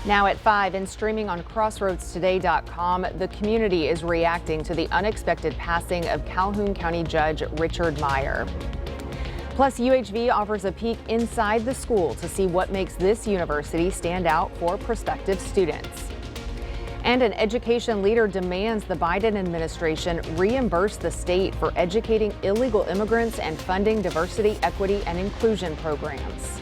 Now at 5 and streaming on crossroadstoday.com, the community is reacting to the unexpected passing of Calhoun County Judge Richard Meyer. Plus, UHV offers a peek inside the school to see what makes this university stand out for prospective students. And an education leader demands the Biden administration reimburse the state for educating illegal immigrants and funding diversity, equity, and inclusion programs.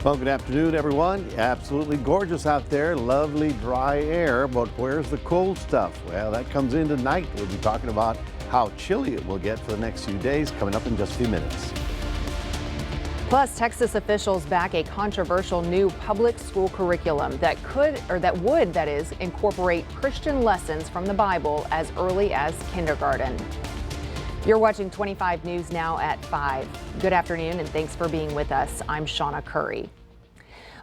Well, good afternoon, everyone. Absolutely gorgeous out there. Lovely dry air, but where's the cold stuff? Well, that comes in tonight. We'll be talking about how chilly it will get for the next few days, coming up in just a few minutes. Plus, Texas officials back a controversial new public school curriculum that would incorporate Christian lessons from the Bible as early as kindergarten. You're watching 25 News now at 5. Good afternoon and thanks for being with us. I'm Shawna Currie.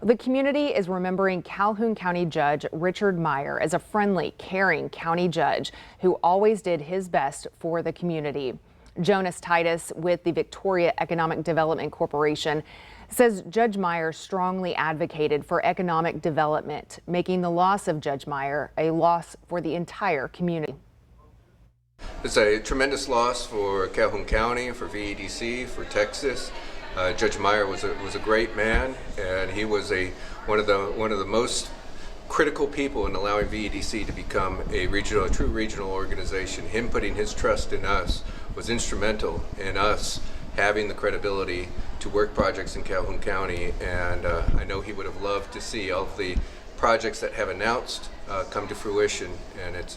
The community is remembering Calhoun County Judge Richard Meyer as a friendly, caring county judge who always did his best for the community. Jonas Titus with the Victoria Economic Development Corporation says Judge Meyer strongly advocated for economic development, making the loss of Judge Meyer a loss for the entire community. It's a tremendous loss for Calhoun County, for VEDC, for Texas. Judge Meyer was a great man, and he was one of the most critical people in allowing VEDC to become a true regional organization. Him putting his trust in us was instrumental in us having the credibility to work projects in Calhoun County, and I know he would have loved to see all of the projects that have announced come to fruition, and it's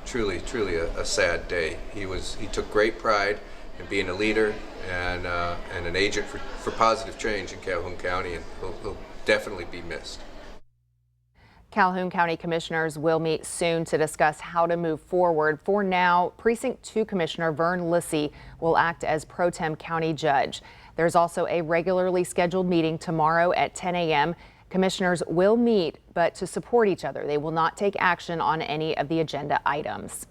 truly a sad day. He took great pride in being a leader and an agent for positive change in Calhoun County, and he'll definitely be missed. Calhoun County commissioners will meet soon to discuss how to move forward. For now, Precinct 2 Commissioner Vern Lissy will act as pro tem county judge. There's also a regularly scheduled meeting tomorrow at 10 a.m. Commissioners will meet, but to support each other. They will not take action on any of the agenda items.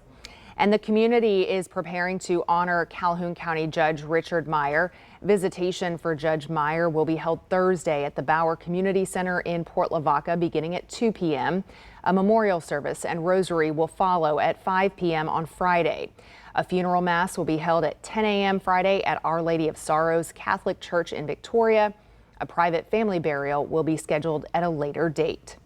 And the community is preparing to honor Calhoun County Judge Richard Meyer. Visitation for Judge Meyer will be held Thursday at the Bauer Community Center in Port Lavaca beginning at 2 p.m. A memorial service and rosary will follow at 5 p.m. on Friday. A funeral mass will be held at 10 a.m. Friday at Our Lady of Sorrows Catholic Church in Victoria. A private family burial will be scheduled at a later date.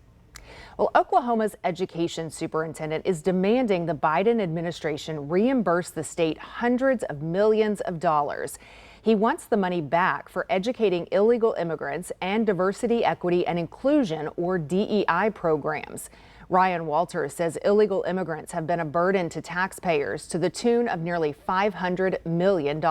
Well, Oklahoma's education superintendent is demanding the Biden administration reimburse the state hundreds of millions of dollars. He wants the money back for educating illegal immigrants and diversity, equity, and inclusion, or DEI programs. Ryan Walters says illegal immigrants have been a burden to taxpayers to the tune of nearly $500 million.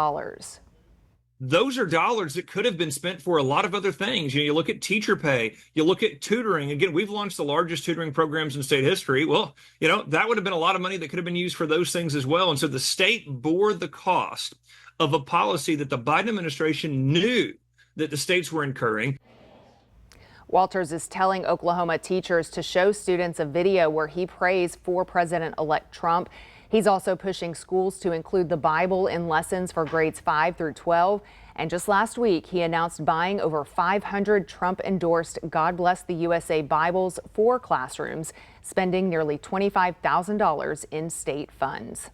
Those are dollars that could have been spent for a lot of other things. You look at teacher pay, you look at tutoring. Again, we've launched the largest tutoring programs in state history. Well, that would have been a lot of money that could have been used for those things as well. And so the state bore the cost of a policy that the Biden administration knew that the states were incurring. Walters is telling Oklahoma teachers to show students a video where he prays for President-elect Trump. He's also pushing schools to include the Bible in lessons for grades 5 through 12. And just last week, he announced buying over 500 Trump-endorsed God Bless the USA Bibles for classrooms, spending nearly $25,000 in state funds.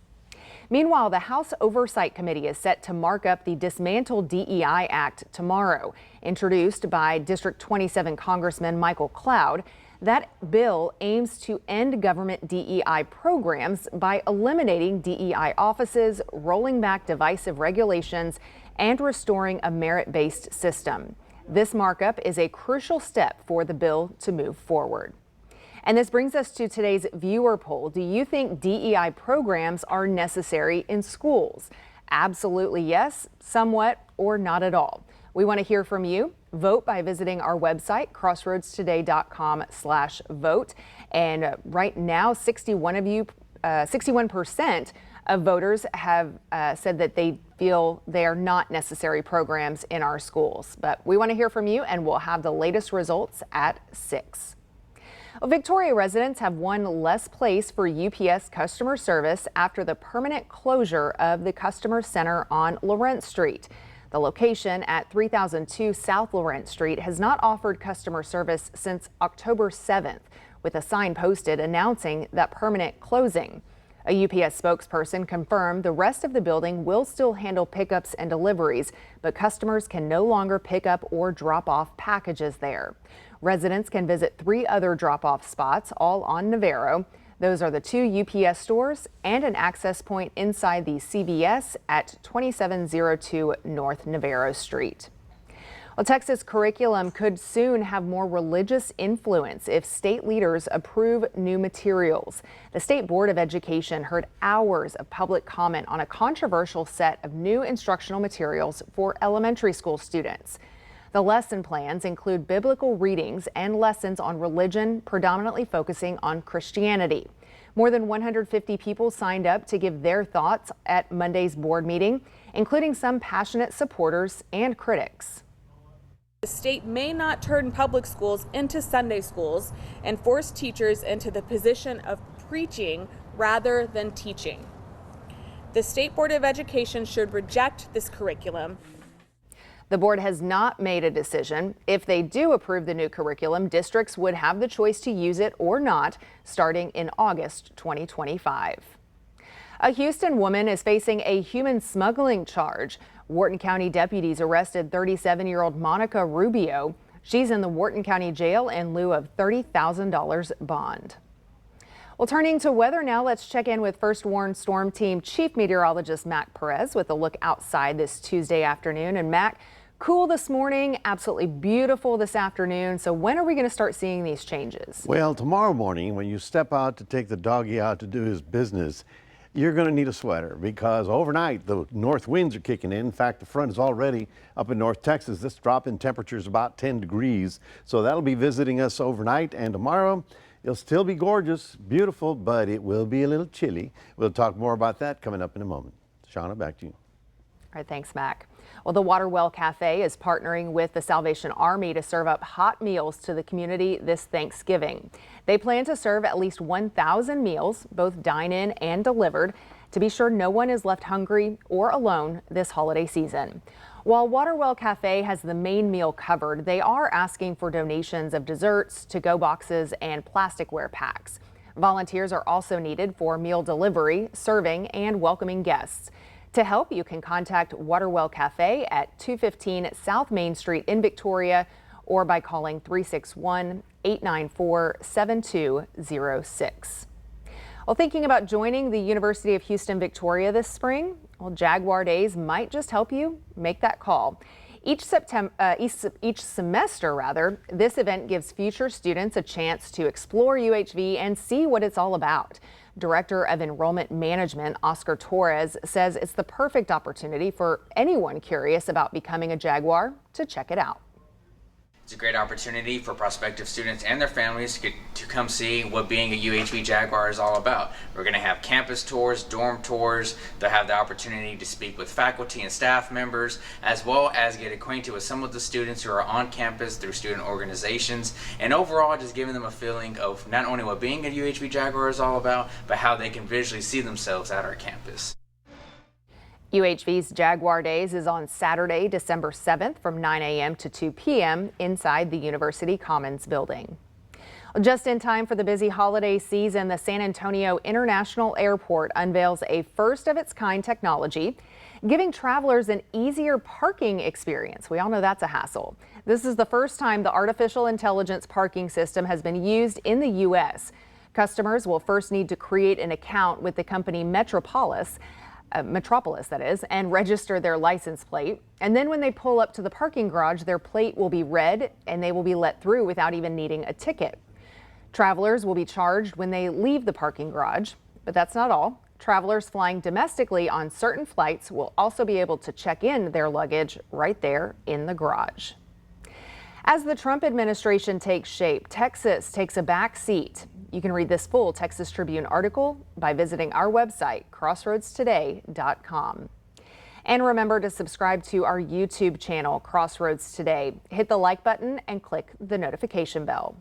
Meanwhile, the House Oversight Committee is set to mark up the Dismantle DEI Act tomorrow. Introduced by District 27 Congressman Michael Cloud, that bill aims to end government DEI programs by eliminating DEI offices, rolling back divisive regulations, and restoring a merit-based system. This markup is a crucial step for the bill to move forward. And this brings us to today's viewer poll. Do you think DEI programs are necessary in schools? Absolutely yes, somewhat, or not at all. We want to hear from you. Vote by visiting our website, crossroadstoday.com/vote. And right now, 61% of voters have said that they feel they are not necessary programs in our schools. But we want to hear from you, and we'll have the latest results at 6. Well, Victoria residents have one less place for UPS customer service after the permanent closure of the customer center on Lawrence Street. The location at 3002 South Laurent Street has not offered customer service since October 7th, with a sign posted announcing that permanent closing. A UPS spokesperson confirmed the rest of the building will still handle pickups and deliveries, but customers can no longer pick up or drop off packages there. Residents can visit 3 other drop-off spots, all on Navarro. Those are the 2 UPS stores and an access point inside the CVS at 2702 North Navarro Street. Well, Texas curriculum could soon have more religious influence if state leaders approve new materials. The State Board of Education heard hours of public comment on a controversial set of new instructional materials for elementary school students. The lesson plans include biblical readings and lessons on religion, predominantly focusing on Christianity. More than 150 people signed up to give their thoughts at Monday's board meeting, including some passionate supporters and critics. The state may not turn public schools into Sunday schools and force teachers into the position of preaching rather than teaching. The State Board of Education should reject this curriculum. The board has not made a decision. If they do approve the new curriculum, districts would have the choice to use it or not starting in August 2025. A Houston woman is facing a human smuggling charge. Wharton County deputies arrested 37-year-old Monica Rubio. She's in the Wharton County Jail in lieu of $30,000 bond. Well, turning to weather now, let's check in with First Warn Storm Team Chief Meteorologist Mac Perez with a look outside this Tuesday afternoon. And Mac, cool this morning, absolutely beautiful this afternoon. So when are we going to start seeing these changes? Well, tomorrow morning when you step out to take the doggy out to do his business, you're going to need a sweater because overnight the north winds are kicking in. In fact, the front is already up in North Texas. This drop in temperature is about 10 degrees. So that'll be visiting us overnight, and tomorrow it'll still be gorgeous, beautiful, but it will be a little chilly. We'll talk more about that coming up in a moment. Shawna, back to you. All right, thanks, Mac. Well, the Waterwell Cafe is partnering with the Salvation Army to serve up hot meals to the community this Thanksgiving. They plan to serve at least 1,000 meals, both dine-in and delivered, to be sure no one is left hungry or alone this holiday season. While Waterwell Cafe has the main meal covered, they are asking for donations of desserts, to-go boxes, and plasticware packs. Volunteers are also needed for meal delivery, serving, and welcoming guests. To help, you can contact Waterwell Cafe at 215 South Main Street in Victoria or by calling 361-894-7206. Well, thinking about joining the University of Houston Victoria this spring? Well, Jaguar Days might just help you make that call. Each semester, this event gives future students a chance to explore UHV and see what it's all about. Director of Enrollment Management, Oscar Torres, says it's the perfect opportunity for anyone curious about becoming a Jaguar to check it out. It's a great opportunity for prospective students and their families to come see what being a UHV Jaguar is all about. We're going to have campus tours, dorm tours. They'll have the opportunity to speak with faculty and staff members, as well as get acquainted with some of the students who are on campus through student organizations, and overall just giving them a feeling of not only what being a UHV Jaguar is all about, but how they can visually see themselves at our campus. UHV's Jaguar Days is on Saturday, December 7th from 9 a.m. to 2 p.m. inside the University Commons building. Just in time for the busy holiday season, the San Antonio International Airport unveils a first-of-its-kind technology, giving travelers an easier parking experience. We all know that's a hassle. This is the first time the artificial intelligence parking system has been used in the U.S. Customers will first need to create an account with the company Metropolis, that is, and register their license plate. And then when they pull up to the parking garage, their plate will be read and they will be let through without even needing a ticket. Travelers will be charged when they leave the parking garage, but that's not all. Travelers flying domestically on certain flights will also be able to check in their luggage right there in the garage. As the Trump administration takes shape, Texas takes a back seat. You can read this full Texas Tribune article by visiting our website, crossroadstoday.com. And remember to subscribe to our YouTube channel, Crossroads Today. Hit the like button and click the notification bell.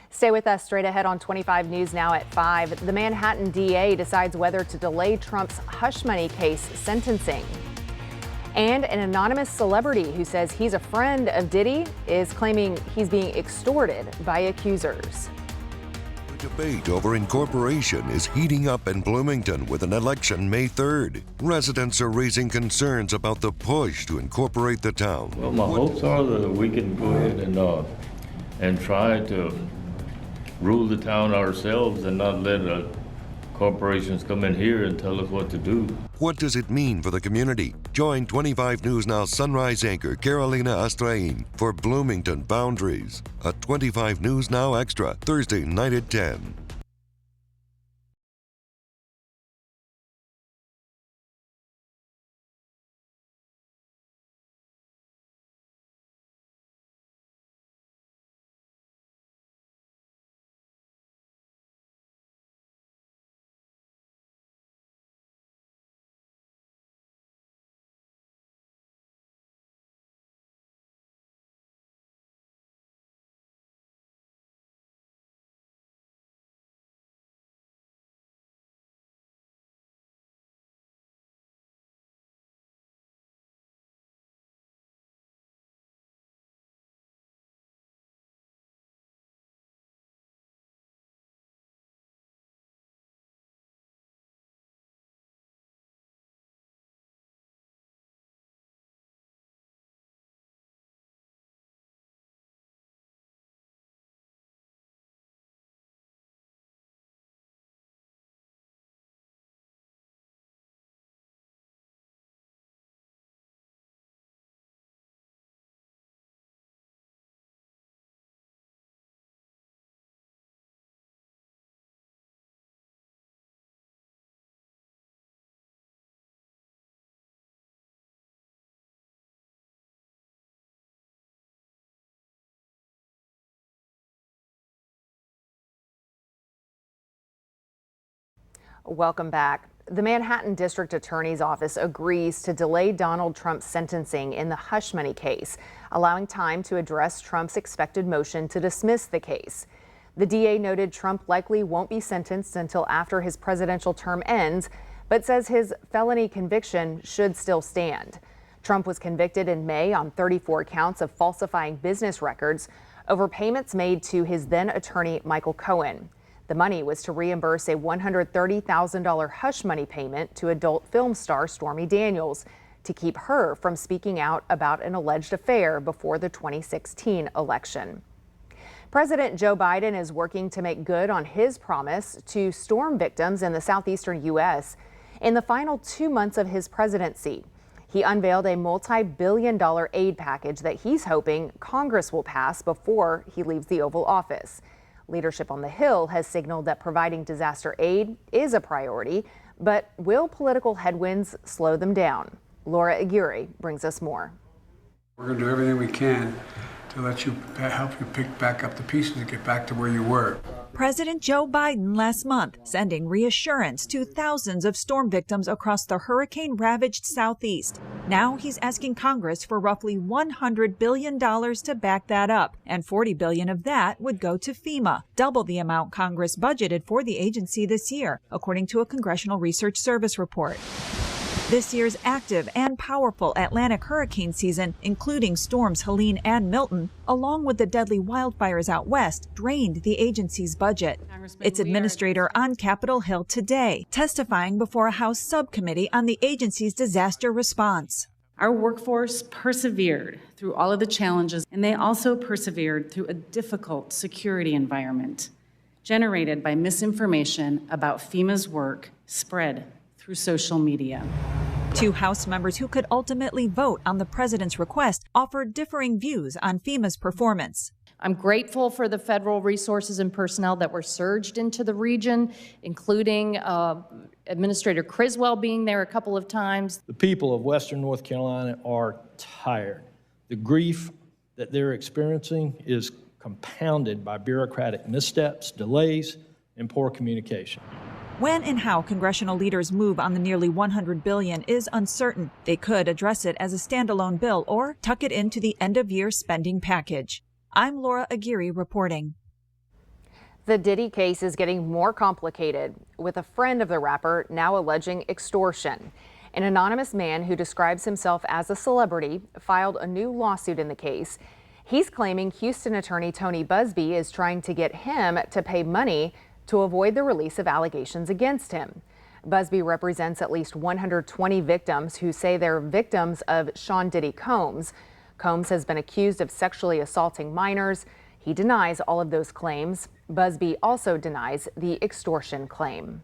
Stay with us straight ahead on 25 News Now at 5. The Manhattan DA decides whether to delay Trump's hush money case sentencing. And an anonymous celebrity who says he's a friend of Diddy is claiming he's being extorted by accusers. The debate over incorporation is heating up in Bloomington with an election May 3rd. Residents are raising concerns about the push to incorporate the town. Well, my hopes are that we can go ahead and try to rule the town ourselves and not let corporations come in here and tell us what to do. What does it mean for the community? Join 25 News Now Sunrise anchor Carolina Astrain for Bloomington Boundaries, a 25 News Now Extra, Thursday night at 10. Welcome back. The Manhattan District Attorney's Office agrees to delay Donald Trump's sentencing in the hush money case, allowing time to address Trump's expected motion to dismiss the case. The DA noted Trump likely won't be sentenced until after his presidential term ends, but says his felony conviction should still stand. Trump was convicted in May on 34 counts of falsifying business records over payments made to his then attorney Michael Cohen. The money was to reimburse a $130,000 hush money payment to adult film star Stormy Daniels to keep her from speaking out about an alleged affair before the 2016 election. President Joe Biden is working to make good on his promise to storm victims in the southeastern U.S. in the final 2 months of his presidency. He unveiled a multi-billion-dollar aid package that he's hoping Congress will pass before he leaves the Oval Office. Leadership on the Hill has signaled that providing disaster aid is a priority, but will political headwinds slow them down? Laura Aguirre brings us more. We're going to do everything we can to help you pick back up the pieces and get back to where you were. President Joe Biden last month sending reassurance to thousands of storm victims across the hurricane-ravaged Southeast. Now he's asking Congress for roughly $100 billion to back that up, and $40 billion of that would go to FEMA, double the amount Congress budgeted for the agency this year, according to a Congressional Research Service report. This year's active and powerful Atlantic hurricane season, including storms Helene and Milton, along with the deadly wildfires out west, drained the agency's budget. Its administrator on Capitol Hill today, testifying before a House subcommittee on the agency's disaster response. Our workforce persevered through all of the challenges, and they also persevered through a difficult security environment generated by misinformation about FEMA's work spread through social media. Two House members who could ultimately vote on the president's request offered differing views on FEMA's performance. I'm grateful for the federal resources and personnel that were surged into the region, including Administrator Criswell being there a couple of times. The people of Western North Carolina are tired. The grief that they're experiencing is compounded by bureaucratic missteps, delays, and poor communication. When and how congressional leaders move on the nearly $100 billion is uncertain. They could address it as a standalone bill or tuck it into the end-of-year spending package. I'm Laura Aguirre reporting. The Diddy case is getting more complicated, with a friend of the rapper now alleging extortion. An anonymous man who describes himself as a celebrity filed a new lawsuit in the case. He's claiming Houston attorney Tony Busby is trying to get him to pay money to avoid the release of allegations against him. Busby represents at least 120 victims who say they're victims of Sean Diddy Combs. Combs has been accused of sexually assaulting minors. He denies all of those claims. Busby also denies the extortion claim.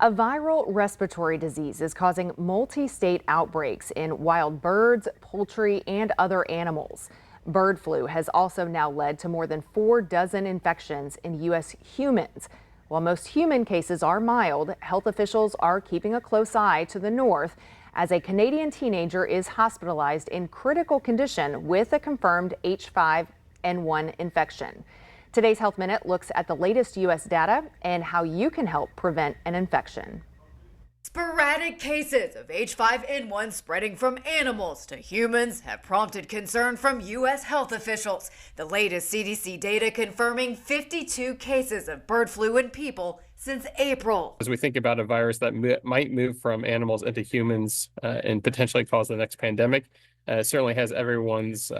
A viral respiratory disease is causing multi-state outbreaks in wild birds, poultry, and other animals. Bird flu has also now led to more than 4 dozen infections in U.S. humans. While most human cases are mild, health officials are keeping a close eye to the north as a Canadian teenager is hospitalized in critical condition with a confirmed H5N1 infection. Today's Health Minute looks at the latest U.S. data and how you can help prevent an infection. Sporadic cases of H5N1 spreading from animals to humans have prompted concern from U.S. health officials. The latest CDC data confirming 52 cases of bird flu in people since April. As we think about a virus that might move from animals into humans and potentially cause the next pandemic, certainly has everyone's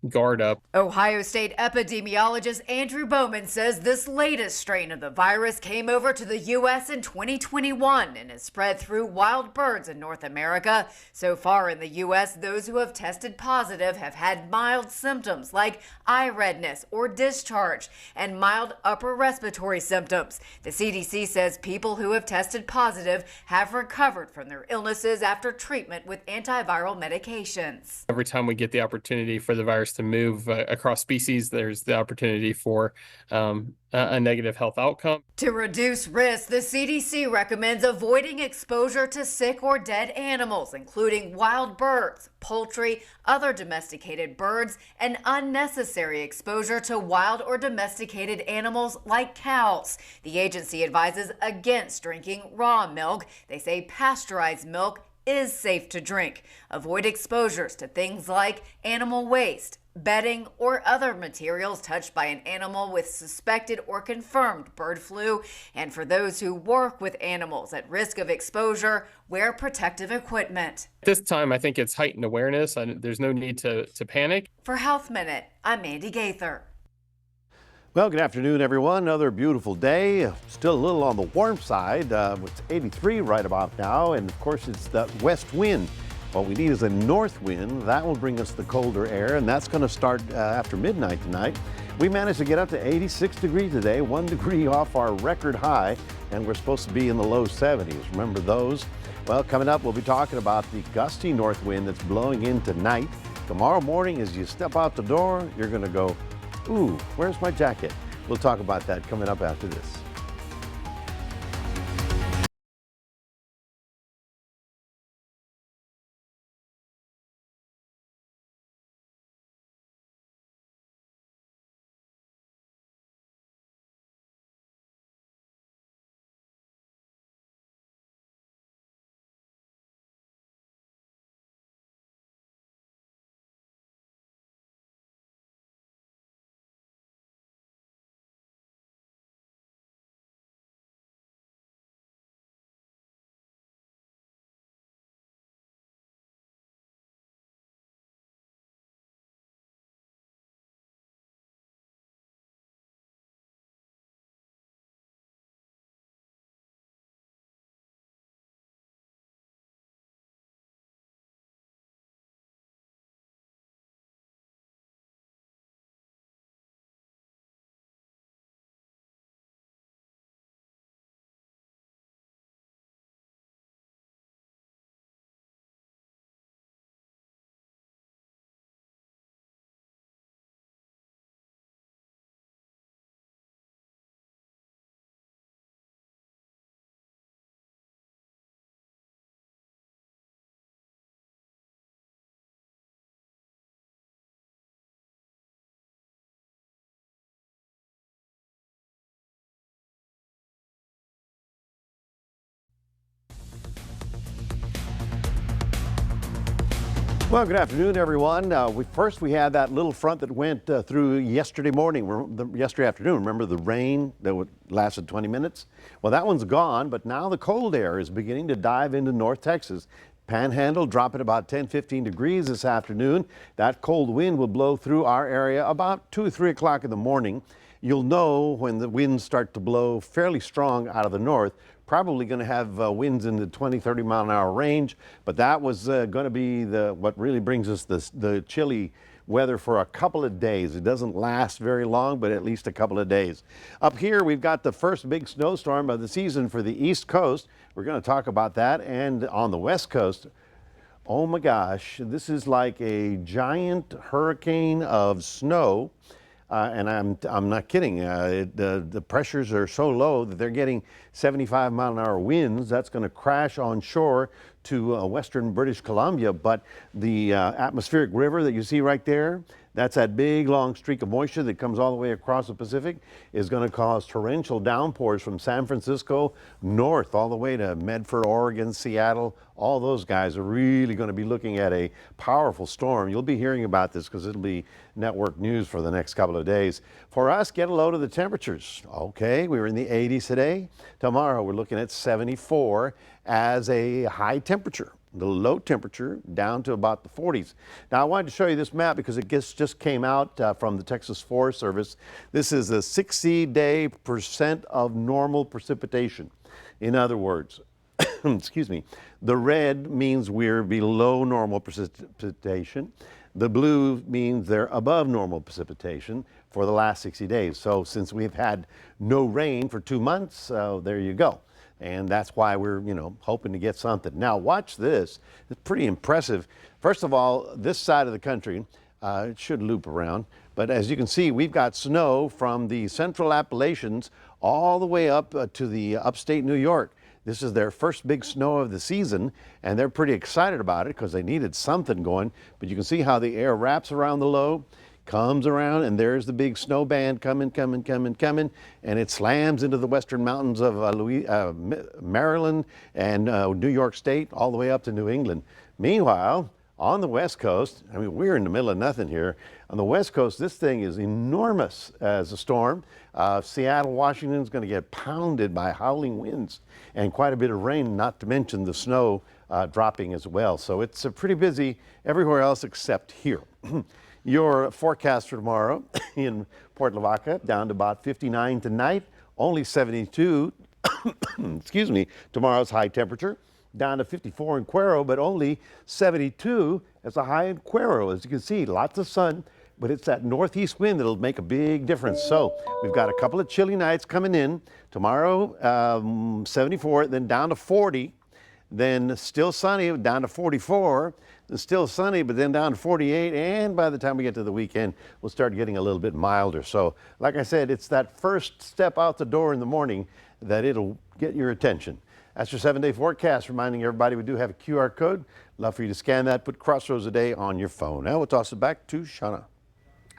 guard up. Ohio State epidemiologist Andrew Bowman says this latest strain of the virus came over to the U.S. in 2021 and has spread through wild birds in North America. So far in the U.S., those who have tested positive have had mild symptoms like eye redness or discharge and mild upper respiratory symptoms. The CDC says people who have tested positive have recovered from their illnesses after treatment with antiviral medications. Every time we get the opportunity for the virus to move across species, there's the opportunity for a negative health outcome. To reduce risk, the CDC recommends avoiding exposure to sick or dead animals, including wild birds, poultry, other domesticated birds, and unnecessary exposure to wild or domesticated animals like cows. The agency advises against drinking raw milk. They say pasteurized milk is safe to drink. Avoid exposures to things like animal waste, bedding, or other materials touched by an animal with suspected or confirmed bird flu. And for those who work with animals at risk of exposure, wear protective equipment. At this time, I think it's heightened awareness, and there's no need to panic. For Health Minute, I'm Mandy Gaither. Well, good afternoon, everyone. Another beautiful day. Still a little on the warm side. It's 83 right about now, and of course it's the west wind. What we need is a north wind. That will bring us the colder air, and that's going to start after midnight tonight. We managed to get up to 86 degrees today, 1 degree off our record high, and we're supposed to be in the low 70s. Remember those? Well, coming up, we'll be talking about the gusty north wind that's blowing in tonight. Tomorrow morning, as you step out the door, you're going to go, ooh, where's my jacket? We'll talk about that coming up after this. Well, good afternoon, everyone. First, we had that little front that went through yesterday morning, yesterday afternoon. Remember the rain that lasted 20 minutes? Well, that one's gone, but now the cold air is beginning to dive into North Texas. Panhandle dropping about 10-15 degrees this afternoon. That cold wind will blow through our area about 2 or 3 o'clock in the morning. You'll know when the winds start to blow fairly strong out of the north. Probably going to have winds in the 20-30 mile an hour range, but that was going to be what really brings us the chilly weather for a couple of days. It doesn't last very long, but at least a couple of days. Up here, we've got the first big snowstorm of the season for the East Coast. We're going to talk about that. And on the West Coast, oh my gosh, this is like a giant hurricane of snow. And I'm not kidding. The pressures are so low that they're getting 75 mile an hour winds. That's going to crash on shore to western British Columbia. But the atmospheric river that you see right there, that's that big long streak of moisture that comes all the way across the Pacific, is going to cause torrential downpours from San Francisco north all the way to Medford, Oregon, Seattle. All those guys are really going to be looking at a powerful storm. You'll be hearing about this because it'll be network news for the next couple of days. For us, get a load of the temperatures. Okay, we were in the 80s today. Tomorrow we're looking at 74 as a high temperature. The low temperature down to about the 40s. Now I wanted to show you this map because it just came out from the Texas Forest Service. This is a 60-day percent of normal precipitation. In other words, excuse me, the red means we're below normal precipitation. The blue means they're above normal precipitation for the last 60 days. So since we've had no rain for 2 months, there you go. And that's why we're, hoping to get something. Now watch this. It's pretty impressive. First of all, this side of the country, it should loop around. But as you can see, we've got snow from the central Appalachians all the way up to the upstate New York. This is their first big snow of the season, and they're pretty excited about it because they needed something going. But you can see how the air wraps around the low, comes around, and there's the big snow band coming, and it slams into the western mountains of Maryland and New York State, all the way up to New England. Meanwhile, on the West Coast, I mean, we're in the middle of nothing here. On the West Coast, this thing is enormous as a storm. Seattle, Washington is going to get pounded by howling winds and quite a bit of rain, not to mention the snow dropping as well. So it's pretty busy everywhere else except here. Your forecast for tomorrow in Port Lavaca, down to about 59 tonight, only 72, excuse me, tomorrow's high temperature. Down to 54 in Cuero, but only 72 as a high in Cuero. As you can see, lots of sun, but it's that northeast wind that'll make a big difference. So we've got a couple of chilly nights coming in. Tomorrow, 74, then down to 40, then still sunny, down to 44, then still sunny, but then down to 48, and by the time we get to the weekend, we'll start getting a little bit milder. So like I said, it's that first step out the door in the morning that it'll get your attention. That's your 7-day forecast, reminding everybody we do have a QR code. Love for you to scan that, put Crossroads a day on your phone. Now we'll toss it back to Shawna.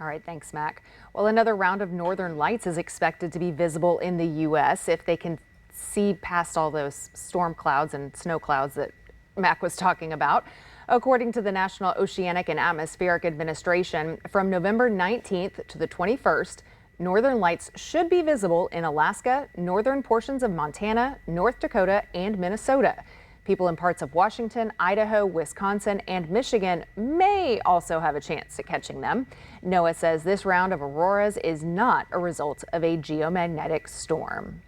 All right, thanks, Mac. Well, another round of northern lights is expected to be visible in the U.S. if they can see past all those storm clouds and snow clouds that Mac was talking about. According to the National Oceanic and Atmospheric Administration, from November 19th to the 21st, northern lights should be visible in Alaska, northern portions of Montana, North Dakota, and Minnesota. People in parts of Washington, Idaho, Wisconsin, and Michigan may also have a chance at catching them. NOAA says this round of auroras is not a result of a geomagnetic storm.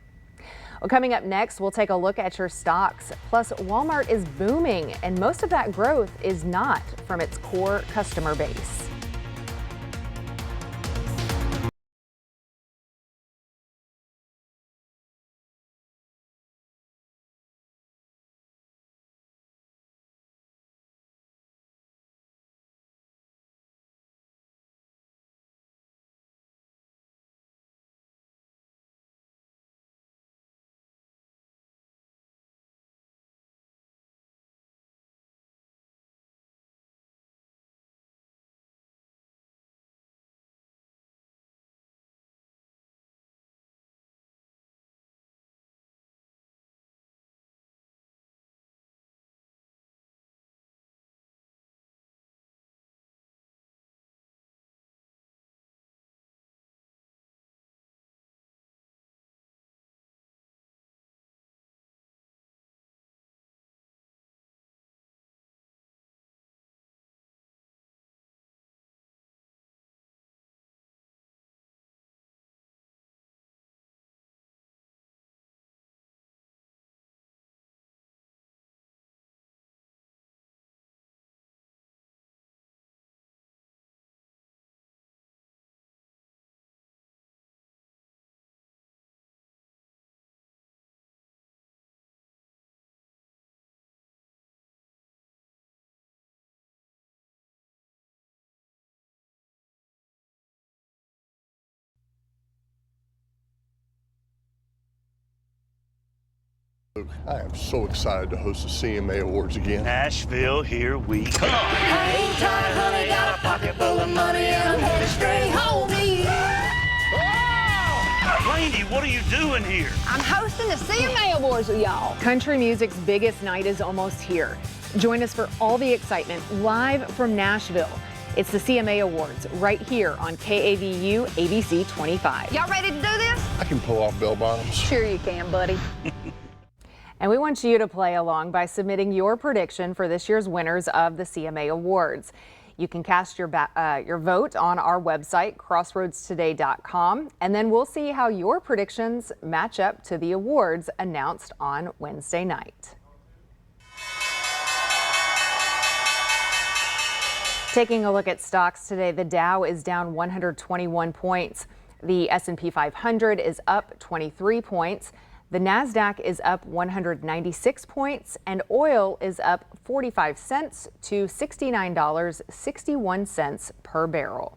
Well, coming up next, we'll take a look at your stocks. Plus, Walmart is booming, and most of that growth is not from its core customer base. I am so excited to host the CMA Awards again. Nashville, here we come. Hang tight, honey, got a pocket full of money and I'm headed straight home to you. Laney, what are you doing here? I'm hosting the CMA Awards with y'all. Country music's biggest night is almost here. Join us for all the excitement live from Nashville. It's the CMA Awards right here on KAVU ABC 25. Y'all ready to do this? I can pull off bell bottoms. Sure you can, buddy. And we want you to play along by submitting your prediction for this year's winners of the CMA Awards. You can cast your vote on our website, crossroadstoday.com, and then we'll see how your predictions match up to the awards announced on Wednesday night. Taking a look at stocks today, the Dow is down 121 points. The S&P 500 is up 23 points. The NASDAQ is up 196 points, and oil is up 45 cents to $69.61 per barrel.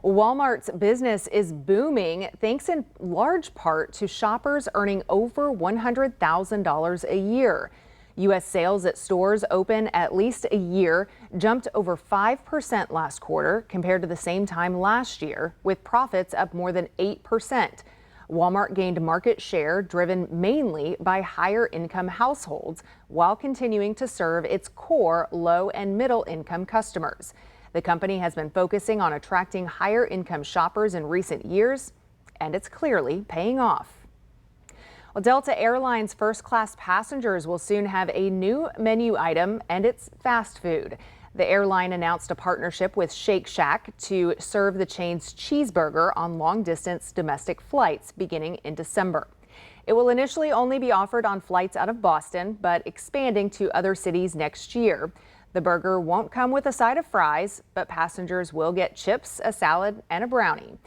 Walmart's business is booming thanks in large part to shoppers earning over $100,000 a year. U.S. sales at stores open at least a year jumped over 5% last quarter compared to the same time last year, with profits up more than 8%. Walmart gained market share driven mainly by higher income households while continuing to serve its core low and middle income customers. The company has been focusing on attracting higher income shoppers in recent years, and it's clearly paying off. Well, Delta Airlines first-class passengers will soon have a new menu item, and it's fast food. The airline announced a partnership with Shake Shack to serve the chain's cheeseburger on long-distance domestic flights beginning in December. It will initially only be offered on flights out of Boston, but expanding to other cities next year. The burger won't come with a side of fries, but passengers will get chips, a salad, and a brownie.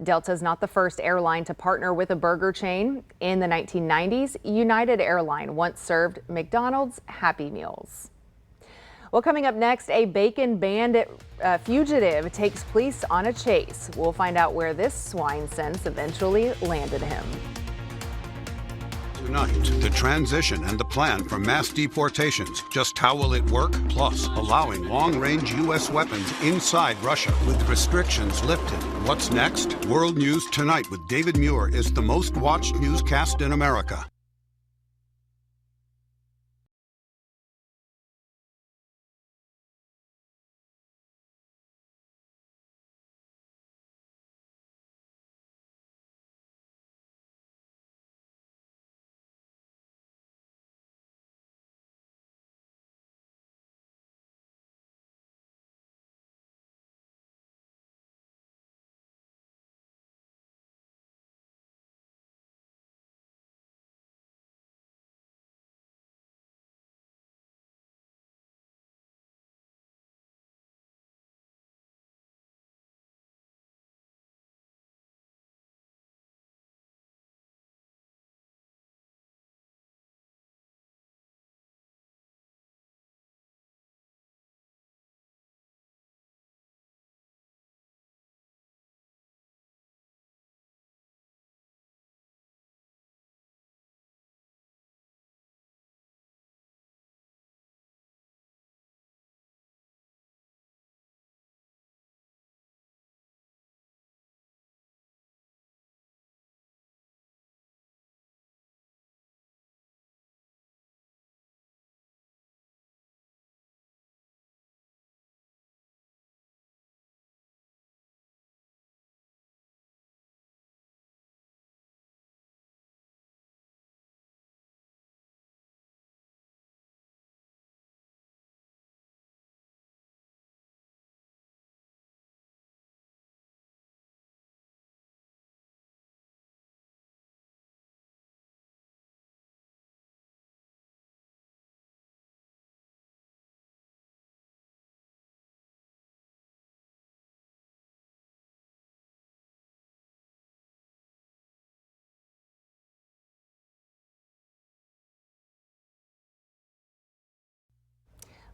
Delta's not the first airline to partner with a burger chain. In the 1990s, United Airlines once served McDonald's Happy Meals. Well, coming up next, a bacon bandit fugitive takes police on a chase. We'll find out where this swine sense eventually landed him. Tonight, the transition and the plan for mass deportations. Just how will it work? Plus, allowing long-range U.S. weapons inside Russia with restrictions lifted. What's next? World News Tonight with David Muir is the most watched newscast in America.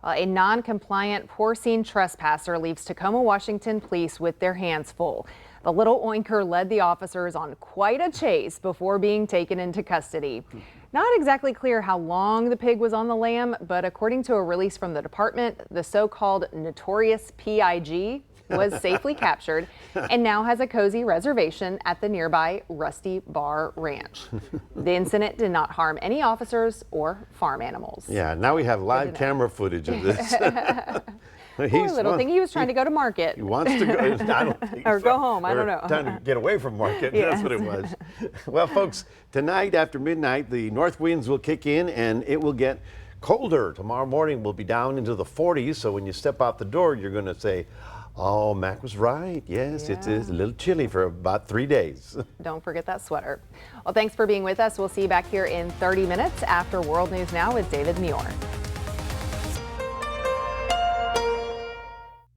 A non-compliant porcine trespasser leaves Tacoma, Washington police with their hands full. The little oinker led the officers on quite a chase before being taken into custody. Not exactly clear how long the pig was on the lam, but according to a release from the department, the so-called notorious PIG was safely captured and now has a cozy reservation at the nearby Rusty Bar Ranch. The incident did not harm any officers or farm animals. Yeah, now we have live camera footage of this. Poor little thing. He was trying to go to market. He wants to go. I don't think or so. go home. I don't know. Trying to get away from market. Yeah. That's what it was. Well, folks, tonight after midnight, the north winds will kick in and it will get colder. Tomorrow morning will be down into the 40s. So when you step out the door, you're going to say, oh, Mac was right. Yes, it is a little chilly for about 3 days. Don't forget that sweater. Well, thanks for being with us. We'll see you back here in 30 minutes after World News Now with David Muir.